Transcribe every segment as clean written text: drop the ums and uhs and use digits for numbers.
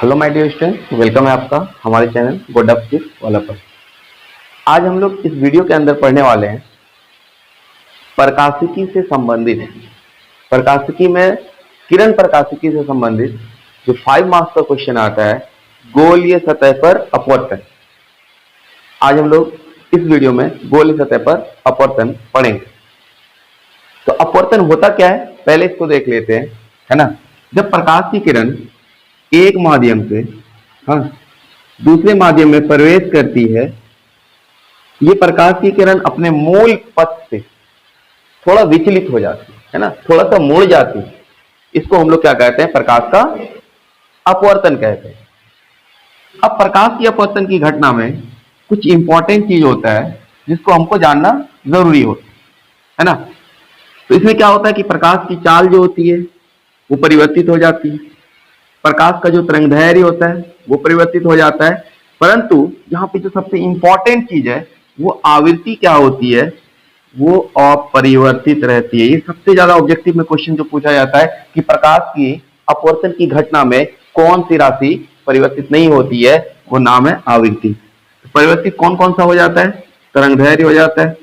Hello my dear student, welcome है आपका हमारे चैनल गोडअप वाला पर। आज हम लोग इस वीडियो के अंदर पढ़ने वाले हैं प्रकाशिकी से संबंधित, प्रकाशिकी में किरण प्रकाशिकी से संबंधित जो 5 मार्क्स का क्वेश्चन आता है, गोलीय सतह पर अपवर्तन। आज हम लोग इस वीडियो में गोलीय सतह पर अपवर्तन पढ़ेंगे। तो अपवर्तन होता क्या है, पहले इसको देख लेते हैं, है ना। जब प्रकाश की किरण एक माध्यम से दूसरे माध्यम में प्रवेश करती है, ये प्रकाश की किरण अपने मूल पथ से थोड़ा विचलित हो जाती है ना, थोड़ा सा मुड़ जाती है। इसको हम लोग क्या कहते हैं, प्रकाश का अपवर्तन कहते हैं। अब प्रकाश की अपवर्तन की घटना में कुछ इंपॉर्टेंट चीज होता है जिसको हमको जानना जरूरी होता है ना। तो इसमें क्या होता है कि प्रकाश की चाल जो होती है वो परिवर्तित हो जाती है, प्रकाश का जो तरंगदैर्घ्य होता है वो परिवर्तित हो जाता है। परंतु यहाँ पे जो सबसे इंपॉर्टेंट चीज है वो आवृत्ति क्या होती है, वो अपरिवर्तित रहती है। ये सबसे ज्यादा ऑब्जेक्टिव में क्वेश्चन जो पूछा जाता है कि प्रकाश की अपवर्तन की घटना में कौन सी राशि परिवर्तित नहीं होती है, वो नाम है आवृत्ति। परिवर्तित कौन कौन सा हो जाता है, तरंगदैर्घ्य हो जाता है,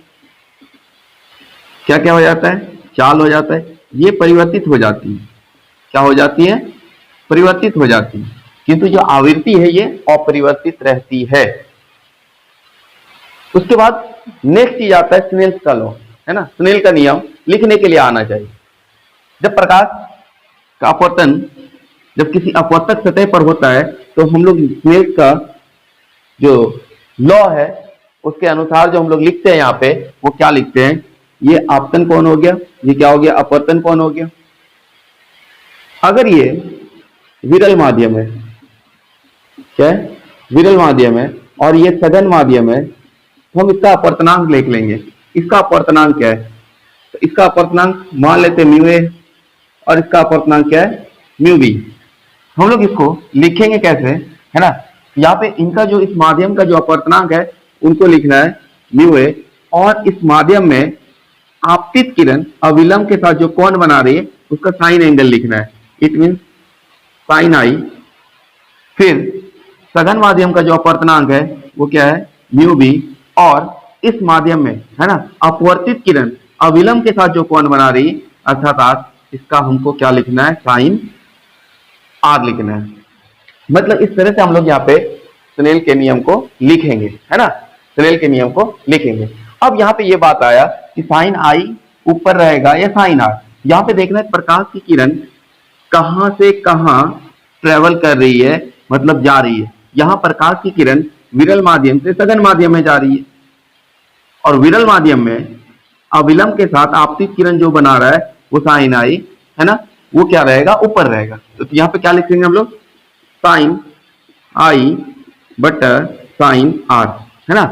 क्या क्या हो जाता है, चाल हो जाता है, ये परिवर्तित हो जाती है। क्या हो जाती है, परिवर्तित हो जाती है। किंतु जो आवृत्ति है ये अपरिवर्तित रहती है। उसके बाद नेक्स्ट चीज आता है स्नेल का लॉ, है ना। स्नेल का नियम लिखने के लिए आना चाहिए। जब प्रकाश का अपवर्तन जब किसी अपवर्तक सतह पर होता है तो हम लोग स्नेल का जो लॉ है उसके अनुसार जो हम लोग लिखते हैं यहाँ पे, वो क्या लिखते हैं, ये आपतन कोण हो गया, ये क्या हो गया, अपवर्तन कोण हो गया। अगर ये विरल माध्यम है, क्या है, विरल माध्यम है, और ये सघन माध्यम है, तो हम इसका अपवर्तनांक लिख लेंगे। इसका अपवर्तनांक क्या है, तो इसका अपवर्तनांक मान लेते हैं म्यू ए, और इसका अपवर्तनांक क्या है, म्यू बी। हम लोग इसको लिखेंगे कैसे, है ना। यहाँ पे इनका जो इस माध्यम का जो अपवर्तनांक है उनको लिखना है म्यू ए, और इस माध्यम में आपतित किरण अविलंब के साथ जो कोण बना रही है उसका साइन एंगल लिखना है, इट मीन साइन आई। फिर सघन माध्यम का जो अपवर्तनांक है वो क्या है, म्यू बी, और इस माध्यम में, है ना, अपवर्तित किरण अविलंब के साथ जो कोण बना रही अर्थात इसका हमको क्या लिखना है, साइन आर लिखना है। मतलब इस तरह से हम लोग यहाँ पे स्नेल के नियम को लिखेंगे, है ना, स्नेल के नियम को लिखेंगे। अब यहाँ पे ये बात आया कि साइन आई ऊपर रहेगा या साइन आर। यहाँ पे देखना है प्रकाश की किरण कहां से कहां ट्रेवल कर रही है, मतलब जा रही है। यहां प्रकाश की किरण विरल माध्यम से सघन माध्यम में जा रही है, और विरल माध्यम में अविलंब के साथ आपतित किरण जो बना रहा है वो साइन आई, है ना, वो क्या रहेगा, ऊपर रहेगा। तो यहाँ पे क्या लिखेंगे हम लोग, साइन आई बटा साइन आर, है ना।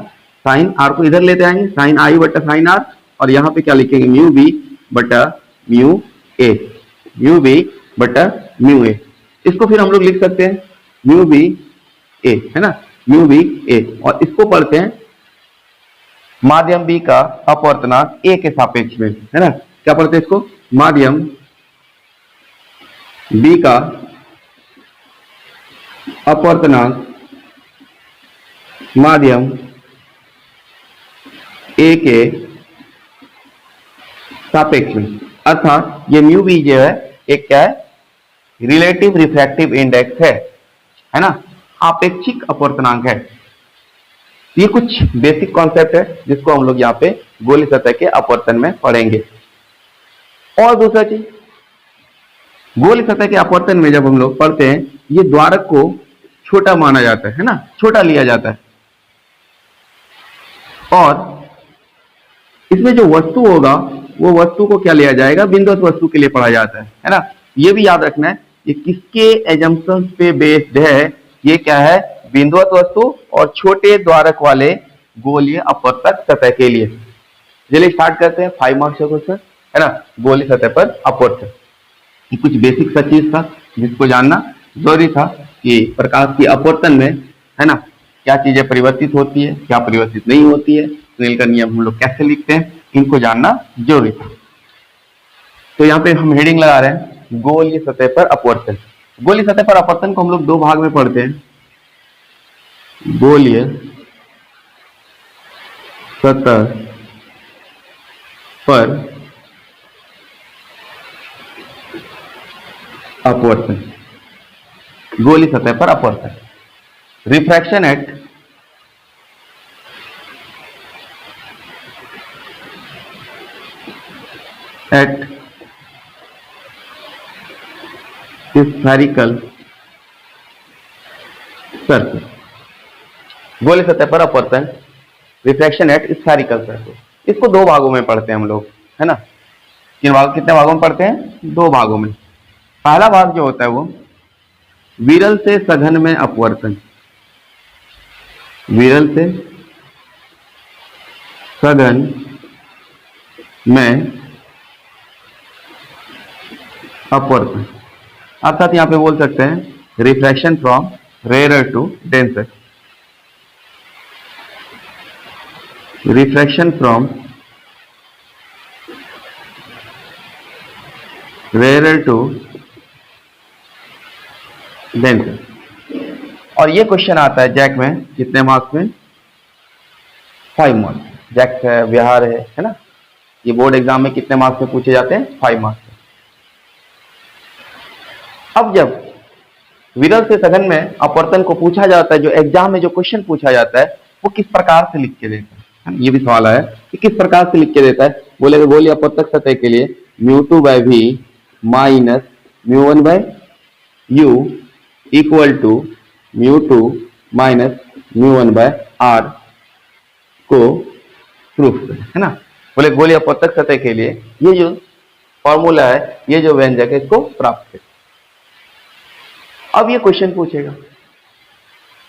साइन आर को इधर लेते आएंगे, साइन आई बटा साइन आर, और यहाँ पे क्या लिखेंगे, म्यू बी बटा म्यू ए, म्यू बी बटा म्यू ए। इसको फिर हम लोग लिख सकते हैं म्यू बी ए, है ना, म्यू बी ए, और इसको पढ़ते हैं माध्यम बी का अपवर्तनांक ए के सापेक्ष में, है ना। क्या पढ़ते हैं इसको, माध्यम बी का अपवर्तनांक माध्यम ए के सापेक्ष में, अर्थात ये म्यू बी जो है एक क्या है, रिलेटिव रिफ्रैक्टिव इंडेक्स है ना, आपेक्षिक अपवर्तनांक है। ये कुछ बेसिक कॉन्सेप्ट है जिसको हम लोग यहाँ पे गोलीय सतह के अपवर्तन में पढ़ेंगे। और दूसरा चीज, गोलीय सतह के अपवर्तन में जब हम लोग पढ़ते हैं, ये द्वारक को छोटा माना जाता है ना, छोटा लिया जाता है, और इसमें जो वस्तु होगा वो वस्तु को क्या लिया जाएगा, बिंदुवत वस्तु के लिए पढ़ा जाता है ना। ये भी याद रखना है ये किसके एजम्पशंस पे बेस्ड है, ये क्या है, बिंदुवत वस्तु और छोटे द्वारक वाले गोलीय अपवर्तक सतह के लिए। चलिए स्टार्ट करते हैं 5 मार्क्स का क्वेश्चन, है ना, गोलीय सतह पर अपवर्तन। ये कुछ बेसिक सा चीज था जिसको जानना जरूरी था कि प्रकाश की अपवर्तन में, है ना, क्या चीजें परिवर्तित होती है, क्या परिवर्तित नहीं होती है, स्नेल का नियम हम लोग कैसे लिखते हैं, इनको जानना जरूरी था। तो यहाँ पे हम हेडिंग लगा रहे हैं गोलीय सतह पर अपवर्तन। गोलीय सतह पर अपवर्तन को हम लोग दो भाग में पढ़ते हैं, गोलीय सतह पर अपवर्तन, गोलीय सतह पर अपवर्तन, रिफ्रैक्शन एट स्फेरिकल सरफेस, गोलीय सतह पर अपवर्तन, रिफ्रैक्शन एट स्फेरिकल सरफेस। इसको दो भागों में पढ़ते हैं हम लोग, है ना। कितने भागों में पढ़ते हैं? दो भागों में। पहला भाग जो होता है वो विरल से सघन में अपवर्तन, विरल से सघन में अपवर्तन, अर्थात यहां पे बोल सकते हैं refraction from rare to denser, refraction from rare to denser. और ये क्वेश्चन आता है जैक में, कितने मार्क्स में? 5 मार्क्स। जैक बिहार है ना, ये बोर्ड एग्जाम में कितने मार्क्स में पूछे जाते हैं? 5 मार्क्स। अब जब विरल से सघन में अपवर्तन को पूछा जाता है, जो एग्जाम में जो क्वेश्चन पूछा जाता है वो किस प्रकार से लिख के देता है, ये भी सवाल है कि किस प्रकार से लिख के देता है। बोले गोलीय अपवर्तक सतह के लिए μ2/v minus μ1/u equal to μ2 minus μ1/r को प्रूफ करें, है ना। बोले गोलीय अपवर्तक सतह के लिए ये जो फॉर्मूला है, ये जो व्यंजक है, इसको प्राप्त करें। अब ये क्वेश्चन पूछेगा,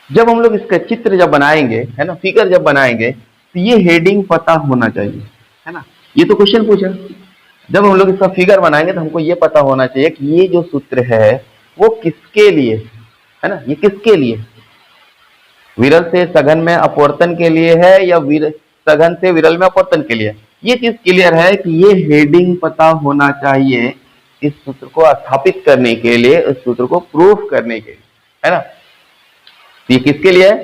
जब हम लोग इसका चित्र जब बनाएंगे, है ना, फिगर जब बनाएंगे, तो ये हेडिंग पता होना चाहिए, है ना। ये तो क्वेश्चन पूछा, जब हम लोग इसका फिगर बनाएंगे तो हमको ये पता होना चाहिए कि ये जो सूत्र है वो किसके लिए है ना, ये किसके लिए, विरल से सघन में अपवर्तन के लिए है या सघन से विरल में अपवर्तन के लिए। ये चीज क्लियर है कि ये हेडिंग पता होना चाहिए इस सूत्र को स्थापित करने के लिए, इस सूत्र को प्रूफ करने के लिए, है ना। ये किसके लिए है?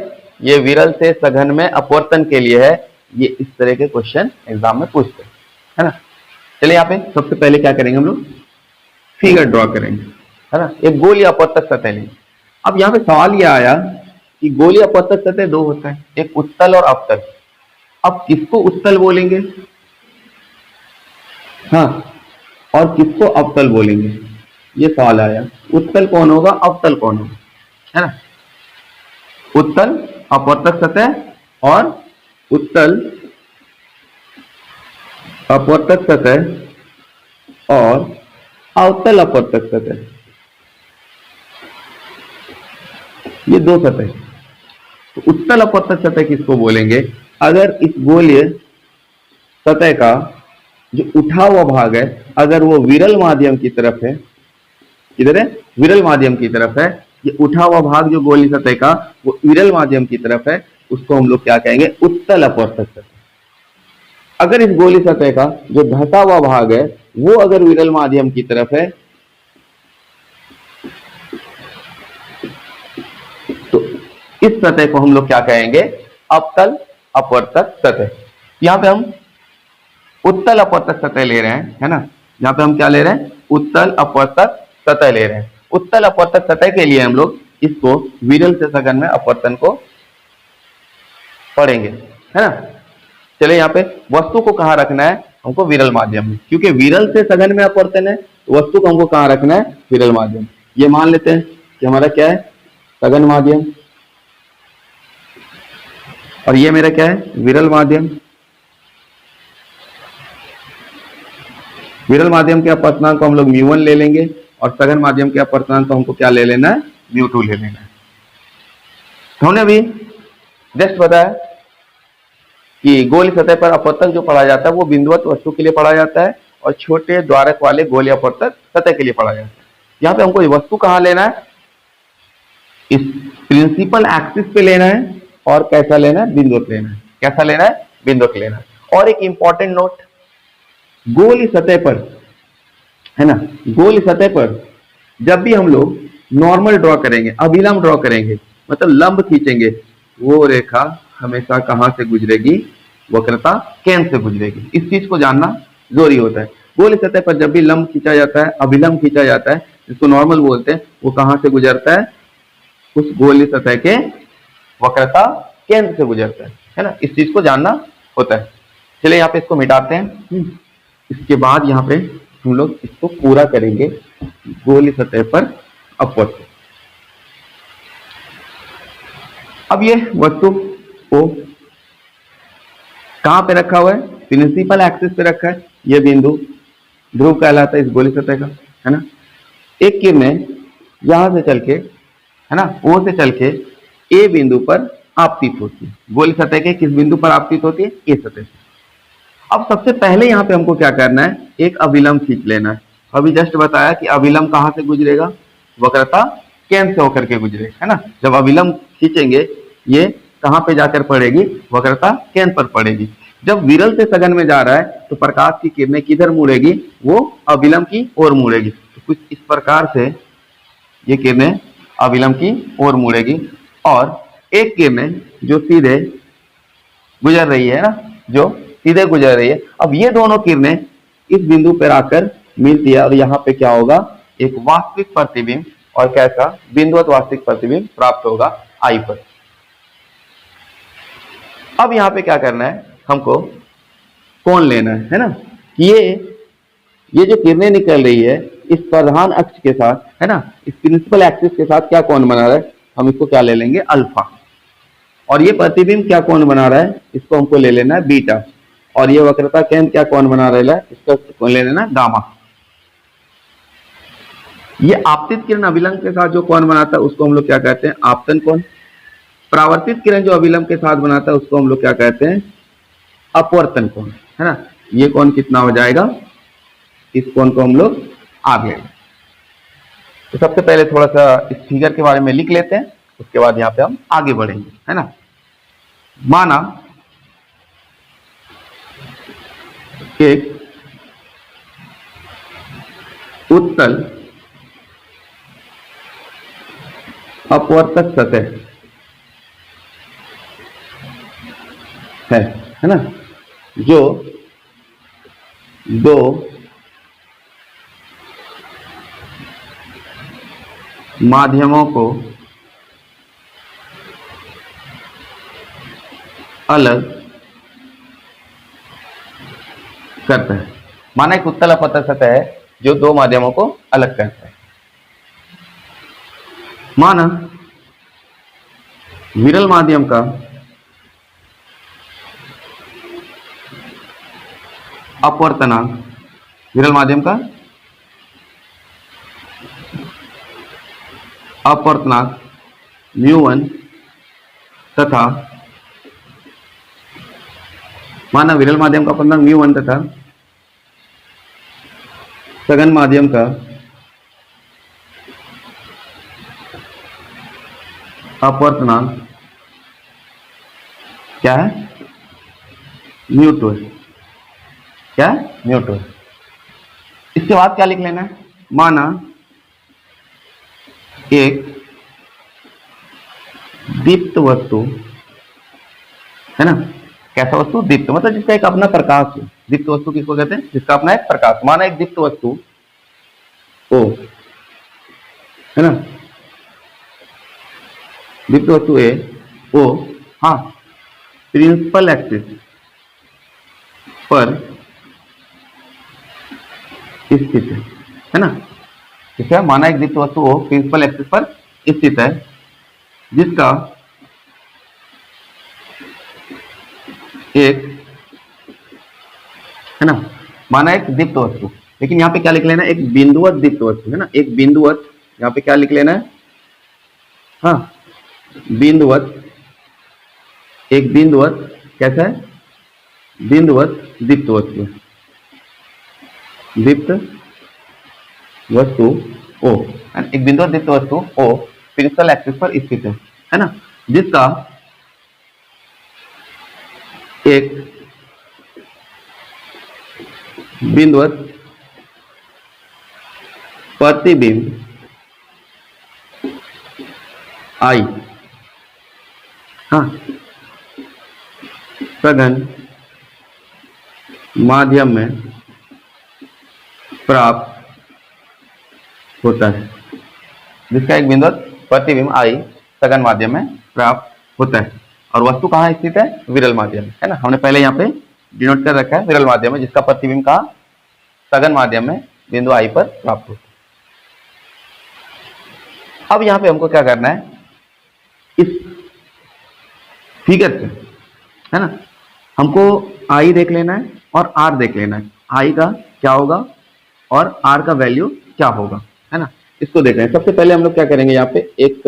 ये विरल से सघन में अपवर्तन के लिए है। ये इस तरह के क्वेश्चन एग्जाम में पूछते हैं, है ना। चलिए यहाँ पे सबसे पहले क्या करेंगे, हम लोग फिगर ड्रॉ करेंगे, है ना। एक गोलीय अपवर्तक सतह लेंगे। अब यहाँ पे सवाल ये आया कि गोलीय अपवर्तक सतह दो होता है, एक उत्तल और अवतल। अब किसको उत्तल बोलेंगे, हाँ, और किसको अवतल बोलेंगे, ये सवाल आया। उत्तल कौन होगा, अवतल कौन होगा, है ना। उत्तल अपवर्तक सतह और उत्तल अपवर्तक सतह और अवतल अपवर्तक सतह, ये दो सतह। तो उत्तल अपवर्तक सतह किसको बोलेंगे? अगर इस गोलीय सतह का जो उठा हुआ भाग है, अगर वो विरल माध्यम की तरफ है, किधर है, विरल माध्यम की तरफ है, ये उठा हुआ भाग जो गोलीय सतह का वो विरल माध्यम की तरफ है, उसको हम लोग क्या कहेंगे, उत्तल अपवर्तक सतह। अगर इस गोलीय सतह का जो धंसा हुआ भाग है वो अगर विरल माध्यम की तरफ है, तो इस सतह को हम लोग क्या कहेंगे, अवतल अपवर्तक सतह। यहां पे हम उत्तल अपवर्तक सतह ले रहे हैं, है ना। यहां पे हम क्या ले रहे हैं, उत्तल अपवर्तक सतह ले रहे हैं। उत्तल अपवर्तक सतह के लिए हम लोग इसको विरल से सघन में अपवर्तन को पढ़ेंगे, है ना। चलिए यहाँ पे वस्तु को कहां रखना है, हमको विरल माध्यम में, क्योंकि विरल से सघन में अपवर्तन है, तो वस्तु को हमको कहां रखना है, विरल माध्यम। ये मान लेते हैं कि हमारा क्या है, सघन माध्यम, और ये मेरा क्या है, विरल माध्यम। विरल माध्यम के अपवर्तनांक को हम लोग μ1 ले लेंगे और सघन माध्यम के अपवर्तनांक को हमको क्या ले लेना है, μ2 ले लेना है। तो हमने अभी जस्ट बताया कि गोलीय सतह पर अपवर्तक जो पढ़ा जाता है वो बिंदुवत वस्तु के लिए पढ़ा जाता है और छोटे द्वारक वाले गोलीय अपवर्तक सतह के लिए पढ़ा जाता है। यहाँ पे हमको वस्तु कहाँ लेना है, इस प्रिंसिपल एक्सिस पे लेना है, और कैसा लेना है, बिंदुवत लेना है। कैसा लेना है, बिंदुवत लेना है। और एक इंपॉर्टेंट नोट, गोलीय सतह पर, है ना, गोलीय सतह पर जब भी हम लोग नॉर्मल ड्रॉ करेंगे, अभिलंब ड्रॉ करेंगे, मतलब लंब खींचेंगे, वो रेखा हमेशा कहां से गुजरेगी? वक्रता केंद्र से गुजरेगी। इस चीज को जानना जरूरी होता है। गोल सतह पर जब भी लंब खींचा जाता है, अभिलंब खींचा जाता है, जिसको नॉर्मल बोलते हैं, वो कहां से गुजरता है? उस गोली सतह के वक्रता केंद्र से गुजरता है ना। इस चीज को जानना होता है। चलिए यहाँ पे इसको मिटाते हैं। इसके बाद यहाँ पे हम लोग इसको पूरा करेंगे गोली सतह पर अपवर्त। अब ये वस्तु को कहां पे रखा हुआ है? प्रिंसिपल एक्सिस पे रखा है। ये बिंदु ध्रुव कहलाता है इस गोली सतह का, है ना। एक किरणें यहां से चल के, है ना, ओ से चल के ए बिंदु पर आपतित होती है। गोली सतह के किस बिंदु पर आपतित होती है? ए सतह से। अब सबसे पहले यहाँ पे हमको क्या करना है? एक अभिलंब खींच लेना है। अभी जस्ट बताया कि अभिलंब कहां से गुजरेगा? वक्रता केंद्र से होकर के गुजरेगा, है ना। जब अभिलंब खींचेंगे, ये कहां पे जाकर पड़ेगी? वक्रता केंद्र पर पड़ेगी। जब विरल से सघन में जा रहा है तो प्रकाश की किरणें किधर मुड़ेगी? वो अभिलंब की ओर मुड़ेगी। तो कुछ इस प्रकार से ये किरणें अभिलंब की ओर मुड़ेगी, और एक किरणें जो सीधे गुजर रही है ना, जो सीधे गुजर रही है, अब ये दोनों किरणें इस बिंदु पर आकर मिलती है, और यहाँ पे क्या होगा? एक वास्तविक प्रतिबिंब, और कैसा? बिंदुवत वास्तविक प्रतिबिंब प्राप्त होगा आई पर। अब यहाँ पे क्या करना है? हमको कोण लेना है ना। ये जो किरणें निकल रही है इस प्रधान अक्ष के साथ, है ना, इस प्रिंसिपल एक्सिस के साथ क्या कोण बना रहा है? हम इसको क्या ले लेंगे? अल्फा। और ये प्रतिबिंब क्या कोण बना रहा है? इसको हमको ले लेना है बीटा। और ये वक्रता केंद्र क्या कोण बना रहा है? इसको कोण ले लेना गामा। ये आपतित किरण अभिलंब के साथ जो कोण बनाता है उसको हम लोग क्या कहते हैं? आपतन कोण। परावर्तित किरण जो अभिलंब के साथ बनाता है उसको हम लोग क्या कहते हैं? अपवर्तन कोण, है ना। ये कोण कितना हो जाएगा? इस कोण को हम लोग आगे लेंगे। तो सबसे पहले थोड़ा सा इस फिगर के बारे में लिख लेते हैं, उसके बाद यहाँ पे हम आगे बढ़ेंगे, है ना। माना एक उत्तल अपवर्तक सतह है ना, जो दो माध्यमों को अलग करता है। माना एक उत्तल अपवर्तक सतह है जो दो माध्यमों को अलग करता है। माना विरल माध्यम का अपवर्तनांक, विरल माध्यम का अपवर्तनांक μ1 तथा माना विरल माध्यम का अपवर्तनांक μ1 तथा सघन माध्यम का अपवर्तनांक क्या है? μ2 है। क्या? μ2। इसके बाद क्या लिख लेना है? माना एक दीप्त वस्तु, है ना। कैसा वस्तु? दीप्त, मतलब जिसका एक अपना प्रकाश हो। दीप्त वस्तु किसको कहते हैं? जिसका अपना एक प्रकाश। माना एक दीप्त वस्तु ओ, है ना, दीप्त वस्तु ए ओ, हाँ, प्रिंसिपल एक्सिस पर स्थित है ना। ठीक है, माना एक दीप्त वस्तु ओ प्रिंसिपल एक्सिस पर स्थित है, जिसका एक, है ना, माना एक दीप्त वस्तु, लेकिन यहाँ पे क्या लिख लेना है? एक बिंदुवत दीप्त वस्तु, है ना। एक बिंदुवत, यहाँ पे क्या लिख लेना है? हाँ, बिंदुवत, एक बिंदुवत, कैसा है? बिंदुवत दीप्त वस्तु, दीप्त वस्तु ओ, एक बिंदुवत दीप्त वस्तु ओ प्रिंसिपल एक्सिस पर स्थित है ना, जिसका एक बिंदुवत प्रतिबिंब आई, हाँ, सघन माध्यम में प्राप्त होता है, जिसका एक बिंदु प्रतिबिंब आई सघन माध्यम में प्राप्त होता है। और वस्तु कहाँ स्थित है? विरल माध्यम है ना, हमने पहले यहाँ पे डिनोट कर रखा है विरल माध्यम में, जिसका प्रतिबिंब कहाँ? सघन माध्यम में बिंदु आई पर प्राप्त होता है। अब यहाँ पे हमको क्या करना है, इस फिगर से, है ना, हमको आई देख लेना है और आर देख लेना है। आई का क्या होगा और आर का वैल्यू क्या होगा, है ना, इसको देख रहे हैं। सबसे पहले हम लोग क्या करेंगे, यहाँ पे एक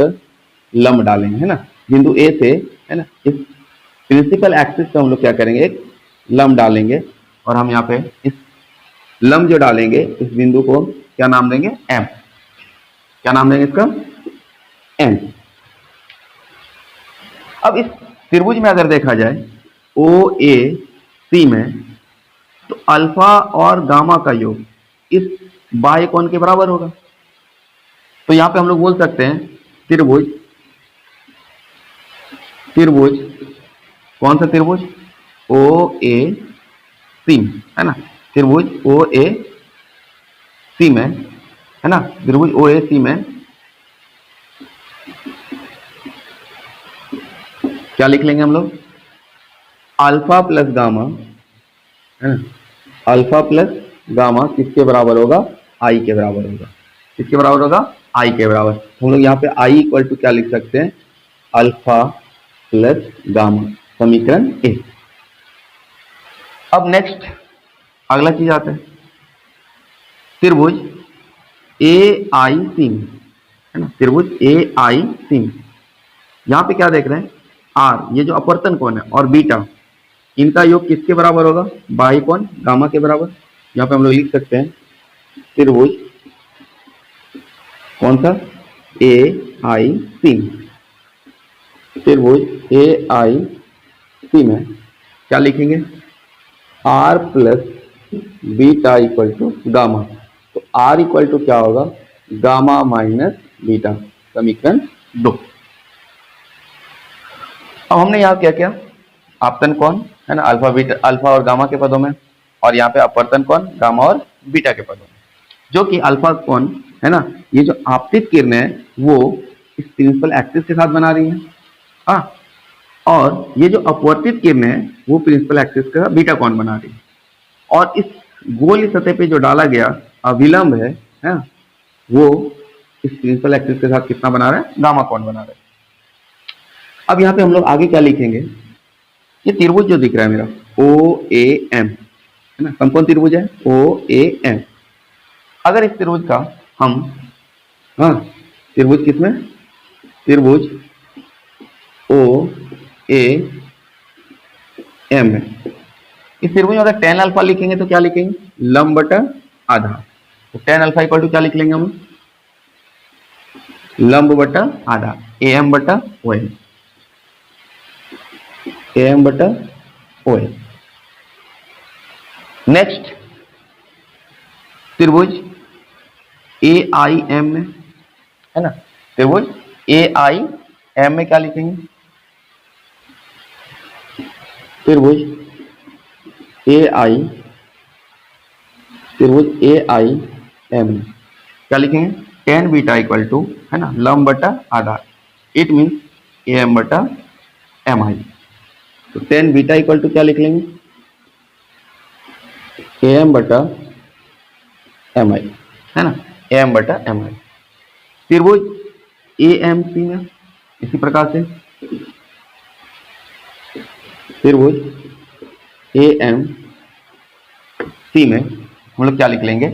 लंब डालेंगे, है ना, बिंदु ए से, है ना, इस प्रिंसिपल एक्सिस पे हम लोग क्या करेंगे, एक लंब डालेंगे। और हम यहाँ पे इस लंब जो डालेंगे, इस बिंदु को क्या नाम देंगे? एम। क्या नाम देंगे इसका? एम। अब इस त्रिभुज में अगर देखा जाए ओ ए सी में, तो अल्फा और गामा का योग इस बाह्य कोण के बराबर होगा। तो यहां पे हम लोग बोल सकते हैं त्रिभुज, त्रिभुज कौन सा त्रिभुज? ओ ए सी, है ना, त्रिभुज ओ ए सी में, है ना, त्रिभुज ओ ए सी में क्या लिख लेंगे हम लोग? अल्फा प्लस गामा, है ना, अल्फा प्लस गामा किसके बराबर होगा? आई के बराबर होगा। किसके बराबर होगा? आई के बराबर। हम लोग यहाँ पे आई इक्वल टू क्या लिख सकते हैं? अल्फा प्लस गामा, समीकरण ए। अब नेक्स्ट अगला चीज आता है त्रिभुज ए आई सी, है ना, त्रिभुज ए आई सी। यहाँ पे क्या देख रहे हैं? आर, ये जो अपवर्तन कोण है, और बीटा, इनका योग किसके बराबर होगा? बाह्य कोण गामा के बराबर। यहाँ पे हम लोग लिख सकते हैं त्रिभुज कौन सा? ए आई सी। त्रिभुज ए आई सी में क्या लिखेंगे? R plus beta equal to gamma. तो आर इक्वल टू क्या होगा? गामा माइनस बीटा, समीकरण 2। अब हमने यहाँ क्या किया? आपतन कोण, है ना, अल्फा बीटा, अल्फा और गामा के पदों में, और यहाँ पे अपवर्तन कोण गामा और बीटा के पदों में, जो कि अल्फा कोण, है ना, ये जो आपतित किरणें है वो इस प्रिंसिपल एक्सिस के साथ बना रही हैं, हाँ, और ये जो अपवर्तित किरणें है वो प्रिंसिपल एक्सिस का बीटा कोण बना रही है। और इस गोल सतह पे जो डाला गया अभिलंब है, वो इस प्रिंसिपल एक्सिस के साथ कितना बना रहा है? गामा कोण बना रहा है। अब यहाँ पे हम लोग आगे क्या लिखेंगे? ये त्रिभुज जो दिख रहा है मेरा ओ ए एम, है ना, समकोण त्रिभुज है ओ ए एम। अगर इस त्रिभुज का हम, हाँ, त्रिभुज किसमें? त्रिभुज ओ ए एम है। इस त्रिभुज में अगर tan अल्फा लिखेंगे तो क्या लिखेंगे? लंब बटा आधा। तो tan अल्फा इक्वल टू क्या लिख लेंगे हम? लंब बटा आधा, ए एम बटा ओ एम, ए एम बटा ओ एम। नेक्स्ट त्रिभुज ए आई एम में, है ना, त्रिभुज ए आई एम में क्या लिखेंगे? त्रिभुज ए आई, त्रिभुज ए आई एम में क्या लिखेंगे? tan बीटा इक्वल टू, है ना, लंब बटा आधा, इट मीन्स ए एम बटा एम आई। तो tan बीटा इक्वल टू क्या लिख लेंगे? ए एम बटा एम आई, है ना, ए एम बटा एम आई। त्रिभुज ए एम सी में इसी प्रकार से त्रिभुज ए एम सी में हम लोग क्या लिख लेंगे?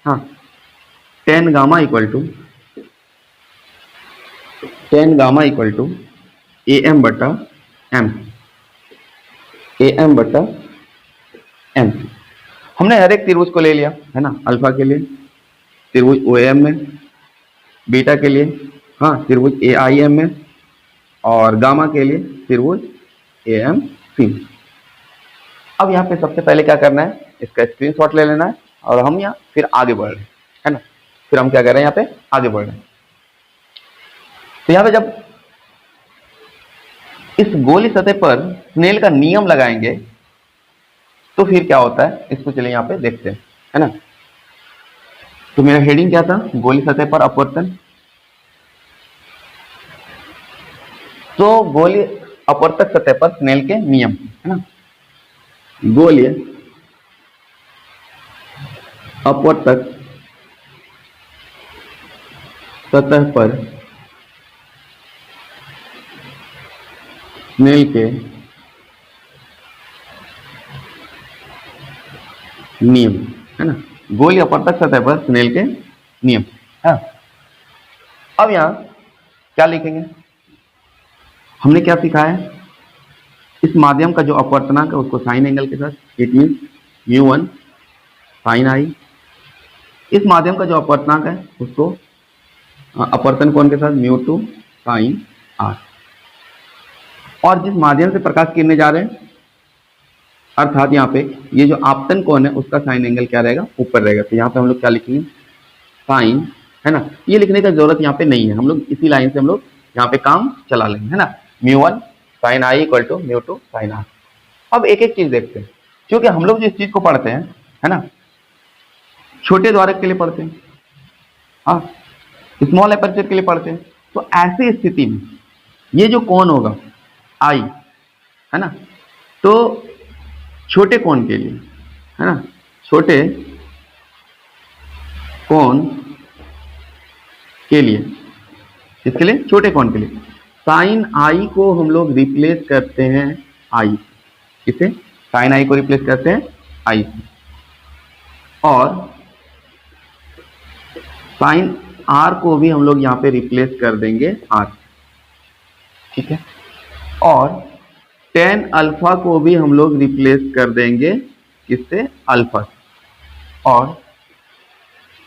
हाँ, tan gamma equal to, tan gamma equal to A M बटा एम, ए एम बटा एम। हमने हर एक त्रिभुज को ले लिया, है ना, अल्फा के लिए त्रिभुज ओ एम में, बीटा के लिए, हाँ, त्रिभुज ए आई एम में, और गामा के लिए त्रिभुज ए एम सी। अब यहाँ पे सबसे पहले क्या करना है? इसका स्क्रीनशॉट ले लेना है और हम यहाँ फिर आगे बढ़ रहे हैं, है ना, फिर हम क्या कर रहे हैं? यहाँ पे आगे बढ़ रहे हैं। तो यहाँ पे जब इस गोली सतह पर स्नेल का नियम लगाएंगे तो फिर क्या होता है, इसको चलिए यहाँ पे देखते हैं, है ना। तो मेरा हेडिंग क्या था, गोली सतह पर अपवर्तन। तो गोली अपवर्तक सतह पर स्नेल के नियम, है ना। गोलीय अपवर्तक सतह पर स्नेल के नियम, है ना। गोलीय अपवर्तक सतह पर स्नेल के नियम, है। अब यहां क्या लिखेंगे, हमने क्या सीखा है, इस माध्यम का जो अपवर्तनांक है उसको साइन एंगल के साथ, इट मीन μ1 साइन आई। इस माध्यम का जो अपवर्तनांक है उसको अपवर्तन कोण के साथ μ2 साइन आर। और जिस माध्यम से प्रकाश किरणें जा रहे हैं, अर्थात यहाँ पे ये जो आपतन कोण है उसका साइन एंगल क्या रहेगा, ऊपर रहेगा। तो यहाँ पे हम लोग क्या लिखेंगे, साइन, है ना। ये लिखने का जरूरत यहाँ पे नहीं है, हम लोग इसी लाइन से हम लोग यहाँ पे काम चला लेंगे, है ना। μ1 sine i equal to μ2 sine r. अब एक एक चीज देखते हैं, क्योंकि हम लोग जिस चीज को पढ़ते हैं, है ना, छोटे द्वारक के लिए पढ़ते हैं, हाँ, स्मॉल एपर्चर के लिए पढ़ते हैं। तो ऐसी स्थिति में ये जो कोण होगा आई, है ना, तो छोटे कोण के लिए, है ना, छोटे कोण के लिए, इसके लिए छोटे कोण के लिए साइन आई को हम लोग रिप्लेस करते हैं आई, इसे साइन आई को रिप्लेस करते हैं आई से, और साइन आर को भी हम लोग यहाँ पे रिप्लेस कर देंगे आर, ठीक है। और टेन अल्फा को भी हम लोग रिप्लेस कर देंगे किससे, अल्फा, और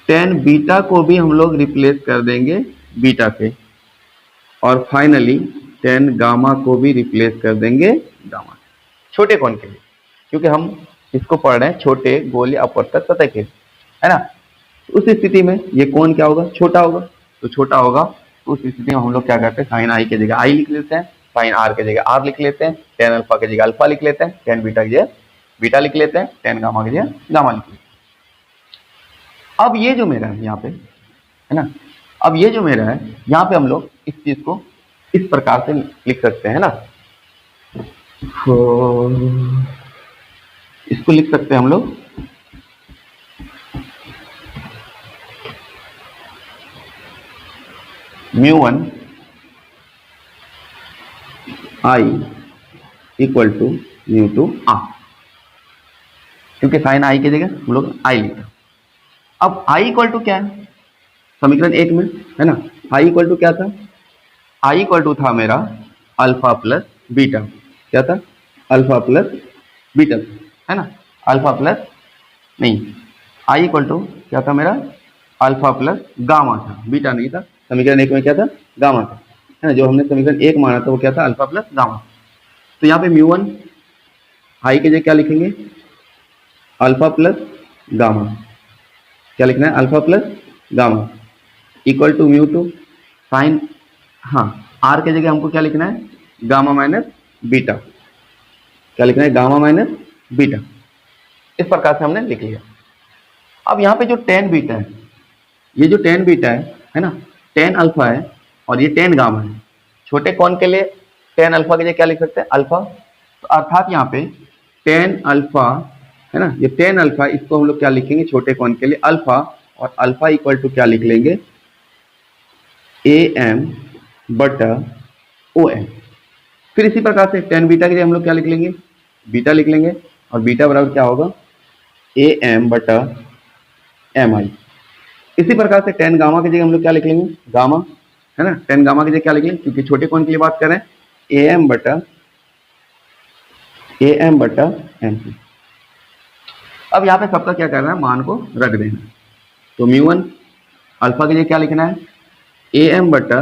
टेन बीटा को भी हम लोग रिप्लेस कर देंगे बीटा से, और फाइनली टेन गामा को भी रिप्लेस कर देंगे गामा से, छोटे कोण के लिए, क्योंकि हम इसको पढ़ रहे हैं छोटे गोलीय अपवर्तक सतह के, है ना। उस स्थिति में ये कोण क्या होगा, छोटा होगा। तो छोटा होगा तो उस स्थिति में हम लोग क्या करते हैं, साइन आई की जगह आई लिख लेते हैं, साइन आर की जगह आर लिख लेते हैं, टेन अल्फा की जगह अल्फा लिख लेते हैं, टेन बीटा की जगह बीटा लिख लेते हैं, टेन गामा की जगह गामा लिख लेते हैं। अब ये जो मेरा है यहाँ पे, है ना, अब ये जो मेरा है यहाँ पे हम लोग इस चीज को इस प्रकार से लिख सकते हैं, है ना। तो इसको लिख सकते हैं हम लोग μ1 आई इक्वल टू μ2 आर, क्योंकि साइन आई की जगह हम लोग आई लिखा। अब आई इक्वल टू क्या है, समीकरण 1 में, है ना, आई इक्वल टू क्या था, आई इक्वल टू था मेरा अल्फा प्लस बीटा, क्या था, अल्फा प्लस बीटा, है ना, अल्फा प्लस नहीं, आई इक्वल टू क्या था मेरा, अल्फा प्लस गामा था, बीटा नहीं था। समीकरण 1 में क्या था, गामा था, है ना। जो हमने समीकरण 1 माना था वो क्या था, अल्फा प्लस गामा। तो यहाँ पे μ1 आई के जगह क्या लिखेंगे, अल्फा प्लस गामा, क्या लिखना है, alpha plus gamma equal to μ2 sine, हाँ, आर के जगह हमको क्या लिखना है, गामा माइनस बीटा, क्या लिखना है, गामा माइनस बीटा। इस प्रकार से हमने लिख लिया। अब यहाँ पे जो टेन बीटा है, ये जो टेन बीटा है ना, टेन अल्फा है और ये टेन गामा है। छोटे कोण के लिए टेन अल्फा के लिए क्या लिख सकते हैं, अल्फा। तो अर्थात यहाँ पे टेन अल्फा, है ना, ये टेन अल्फा, इसको हम लोग क्या लिखेंगे, छोटे कोण के लिए अल्फा, और अल्फा इक्वल टू क्या लिख लेंगे, AM बटा OM। फिर इसी प्रकार से टेन बीटा के लिए हम लोग क्या लिख लेंगे, बीटा लिख लेंगे, और बीटा बराबर क्या होगा, AM बटा MI। इसी प्रकार से टेन गामा की जगह हम लोग क्या लिख लेंगे, गामा, है ना, टेन गामा की जगह क्या लिख लेंगे, क्योंकि छोटे कोण के लिए बात कर रहे हैं, AM बटा MC। अब यहाँ पे सबका क्या करना है, मान को रख देना। तो μ1 अल्फा के लिए क्या लिखना है, AM बटा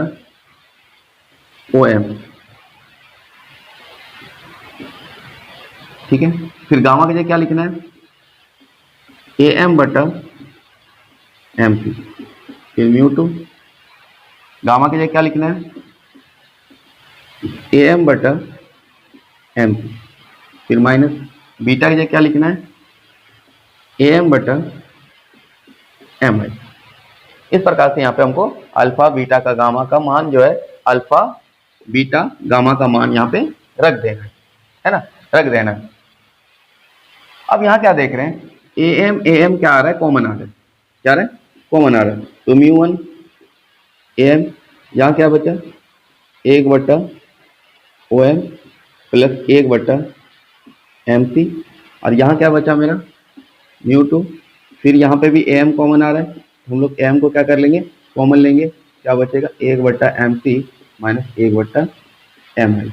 OM, ठीक है। फिर गामा के लिए क्या लिखना है, AM बटा MC। फिर μ2 गामा के लिए क्या लिखना है, AM बटा एम सी, फिर माइनस बीटा की जगह क्या लिखना है, ए एम बटा एम आई। इस प्रकार से यहाँ पे हमको अल्फा बीटा का गामा का मान जो है, अल्फा बीटा गामा का मान यहाँ पे रख देना है ना, रख देना है। अब यहाँ क्या देख रहे हैं, ए एम क्या आ रहा है, कॉमन आ रहा है, क्या आ रहा है, कॉमन आ रहा है। तो म्यू वन ए एम, यहाँ क्या बचा, 1 बटा ओ एम प्लस 1 बटा एम सी, और यहाँ क्या बचा मेरा, म्यू टू। फिर यहाँ पे भी ए एम कॉमन आ रहा है, हम लोग ए एम को क्या कर लेंगे, कॉमन लेंगे, क्या बचेगा, 1 बटा एम सी माइनस 1 बटा एम आई।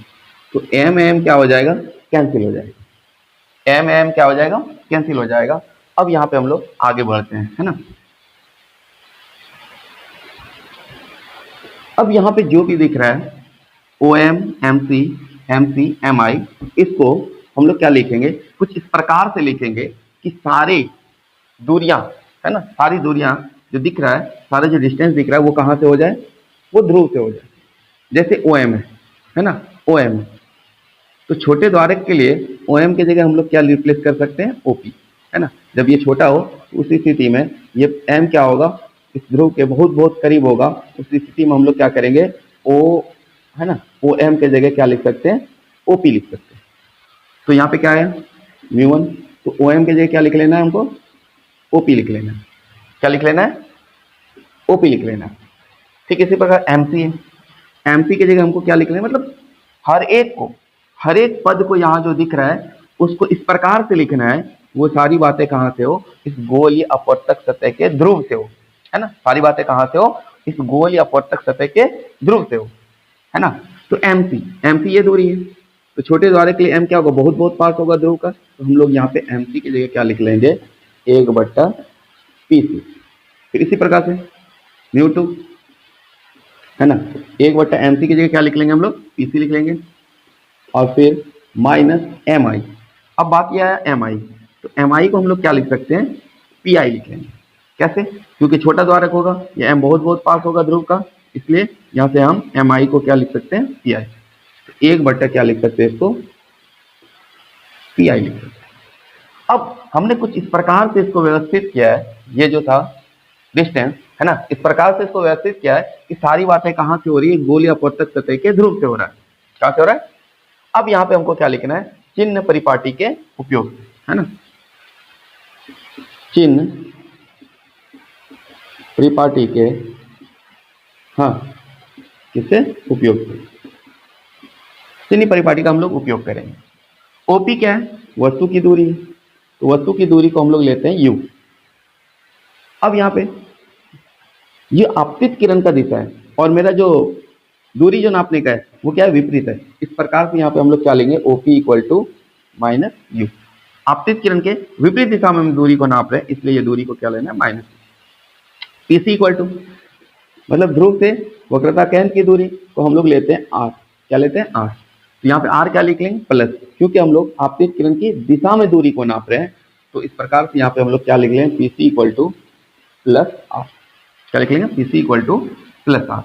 तो एम क्या हो जाएगा, कैंसिल हो जाएगा, एम क्या हो जाएगा, कैंसिल हो जाएगा। अब यहाँ पे हम लोग आगे बढ़ते हैं, है ना। अब यहाँ पे जो भी दिख रहा है ओ एम सी एम आई, इसको हम लोग क्या लिखेंगे, कुछ इस प्रकार से लिखेंगे कि सारे दूरियां, है ना, सारी दूरियां जो दिख रहा है, सारा जो डिस्टेंस दिख रहा है वो कहाँ से हो जाए, वो ध्रुव से हो जाए। जैसे ओ एम है ना, ओ एम, तो छोटे द्वारक के लिए ओ एम की जगह हम लोग क्या रिप्लेस कर सकते हैं, ओपी, है ना। जब ये छोटा हो तो उस स्थिति में ये एम क्या होगा, इस ध्रुव के बहुत बहुत करीब होगा, उस स्थिति में हम लोग क्या करेंगे, ओ, है ना, ओ एम के जगह क्या लिख सकते हैं, ओपी लिख सकते हैं। तो यहाँ पे क्या है, म्यू वन, तो ओ एम के जगह क्या लिख लेना है हमको, ओपी लिख लेना है, क्या लिख लेना है, ओपी लिख लेना है। ठीक इसी प्रकार एमसी है, एमसी की जगह हमको क्या लिख लेना है, मतलब हर एक पद को यहाँ जो दिख रहा है उसको इस प्रकार से लिखना है, वो सारी बातें कहाँ से हो, इस गोल या अपवर्तक सतह के ध्रुव से हो, है ना, सारी बातें कहाँ से हो, इस गोल या अपवर्तक सतह के ध्रुव से हो, है ना। तो एमसी ये दूरी है, तो छोटे द्वारक के लिए एम क्या होगा, बहुत बहुत पास होगा ध्रुव का, तो हम लोग यहाँ पे एमसी की जगह क्या लिख लेंगे, 1 बटा पीसी। फिर इसी प्रकार से म्यू टू, है ना, 1 बटा एमसी की जगह क्या लिख लेंगे हम लोग, पीसी लिख लेंगे, और फिर माइनस एम आई। अब बाकी आया एम आई, तो एम आई को हम लोग क्या लिख सकते हैं, पी आई लिख लेंगे। कैसे, क्योंकि छोटा द्वारक होगा, ये एम बहुत बहुत पास होगा ध्रुव का, इसलिए यहाँ से हम एम आई को क्या लिख सकते हैं, पी आई। तो 1 बटा क्या लिख सकते हैं इसको, पी आई लिख सकते हैं। अब हमने कुछ इस प्रकार से इसको व्यवस्थित किया है, ये जो था डिस्टेंस, है ना, इस प्रकार से इसको व्यवस्थित किया है कि सारी बातें कहाँ से हो रही है, गोल या अपवर्तक सतह के ध्रुव से हो रहा है, कहाँ से हो रहा है। अब यहाँ पे हमको क्या लिखना है, चिन्ह परिपाटी के उपयोग, है ना, चिन्ह परिपाटी के, हाँ, किससे उपयोग, चिन्ह परिपाटी का हम लोग उपयोग करेंगे। ओपी क्या है, वस्तु की दूरी, तो वस्तु की दूरी को हम लोग लेते हैं यू। अब यहाँ पे ये आपतित किरण का दिशा है, और मेरा जो दूरी जो नापने का है वो क्या है, विपरीत है। इस प्रकार से यहाँ पे हम लोग क्या लेंगे, OP equal to minus u. आपतित किरण के विपरीत दिशा में हम दूरी को नाप रहे हैं, इसलिए ये दूरी को क्या लेना है, माइनस। पीसी इक्वल टू, मतलब ध्रुव से वक्रता केंद्र की दूरी को हम लोग लेते हैं आर, क्या लेते हैं, आर। तो यहाँ पे आर क्या लिख लेंगे, प्लस, क्योंकि हम लोग आपतित किरण की दिशा में दूरी को नाप रहे हैं, तो इस प्रकार से यहाँ पे हम लोग क्या लिख लेंगे, PC equal to plus R, क्या लिख लेंगे, PC equal to plus R.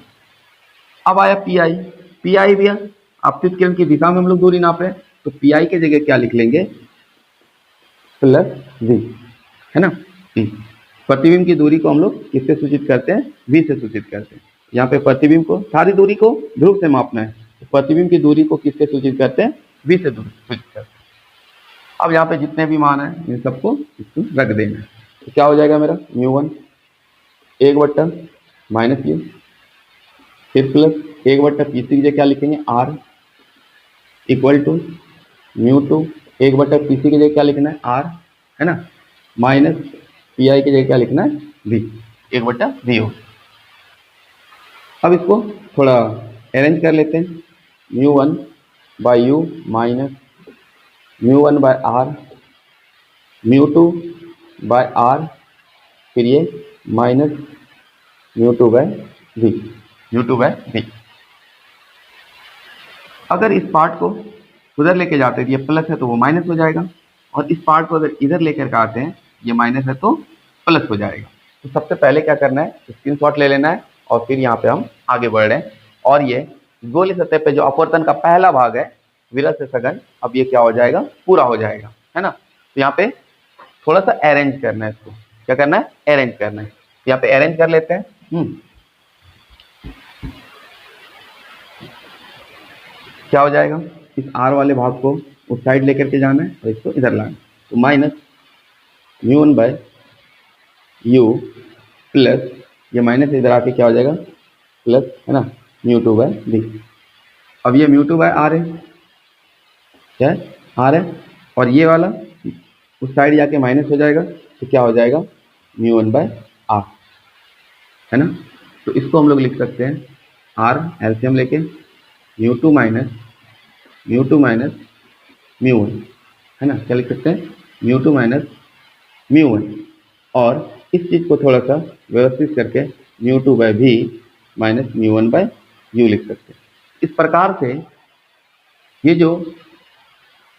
अब आया पी आई भी आपतित किरण की दिशा में हम लोग दूरी नाप रहे हैं, तो पी आई की जगह क्या लिख लेंगे, प्लस वी, है ना, वी। प्रतिबिंब की दूरी को हम लोग किससे सूचित करते हैं, वी से सूचित करते हैं। यहाँ पे प्रतिबिंब को, सारी दूरी को ध्रुव से मापना है, तो प्रतिबिंब की दूरी को किससे सूचित करते हैं, वी से सूचित करते हैं। अब यहाँ पे जितने भी मान है इन सबको इसको रख देना है, तो क्या हो जाएगा मेरा, म्यू वन 1 बट्टा माइनस यू, फिर प्लस 1 बट्टा पीसी की जगह क्या लिखेंगे, R, equal to mu two 1 बट्टा पीसी की जगह क्या लिखना है, आर, है ना, माइनस पी आई की जगह क्या लिखना है, वी, 1 बट्टा वी हो। अब इसको थोड़ा अरेंज कर लेते हैं, mu one by u minus mu one by R, mu two by R, फिर ये minus mu two by v, mu two by v. अगर इस पार्ट को उधर लेके जाते हैं, ये प्लस है तो वो माइनस हो जाएगा, और इस पार्ट को अगर इधर लेकर के आते हैं, ये माइनस है तो प्लस हो जाएगा। तो सबसे पहले क्या करना है, स्क्रीनशॉट ले लेना है, और फिर यहाँ पे हम आगे बढ़ रहे हैं। और ये गोल सतह पे जो अपवर्तन का पहला भाग है विरल से सघन, अब ये क्या हो जाएगा, पूरा हो जाएगा, है ना। तो यहाँ पे थोड़ा सा अरेंज करना है इसको, क्या करना है, अरेंज करना है। यहाँ पे अरेंज कर लेते हैं। क्या हो जाएगा, इस आर वाले भाग को उस साइड लेकर के जाना है और इसको इधर लाना है। तो माइनस μ1 बाय यू प्लस ये माइनस इधर आके क्या हो जाएगा प्लस, है ना, μ2 बाय डी। अब ये μ2 बाय आर है, क्या है, आर है, और ये वाला उस साइड जाके माइनस हो जाएगा, तो क्या हो जाएगा μ1 बाय आर, है ना। तो इसको हम लोग लिख सकते हैं आर एलसीएम लेके μ2 माइनस μ1, है ना, क्या लिख सकते हैं, μ2 माइनस μ1, और इस चीज को थोड़ा सा व्यवस्थित करके μ2 बाय भी माइनस μ1 बाय यू लिख सकते हैं। इस प्रकार से ये जो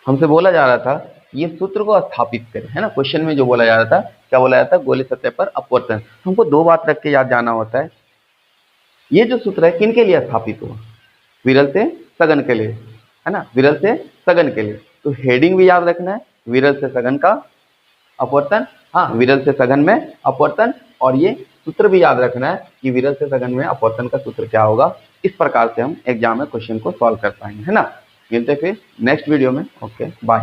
हमसे बोला जा रहा था, ये सूत्र को स्थापित करें, है ना। क्वेश्चन में जो बोला जा रहा था, क्या बोला जाता है, गोलीय सतह पर अपवर्तन। हमको दो बात रख के याद जाना होता है, ये जो सूत्र है किन के लिए स्थापित हुआ, विरल से सघन के लिए, है ना, विरल से सघन के लिए। तो हेडिंग भी याद रखना है, विरल से सघन का अपवर्तन, हाँ, विरल से सघन में अपवर्तन, और ये सूत्र भी याद रखना है कि विरल से सघन में अपवर्तन का सूत्र क्या होगा। इस प्रकार से हम एग्जाम में क्वेश्चन को सॉल्व कर पाएंगे, है ना। मिलते फिर नेक्स्ट वीडियो में। Okay, bye.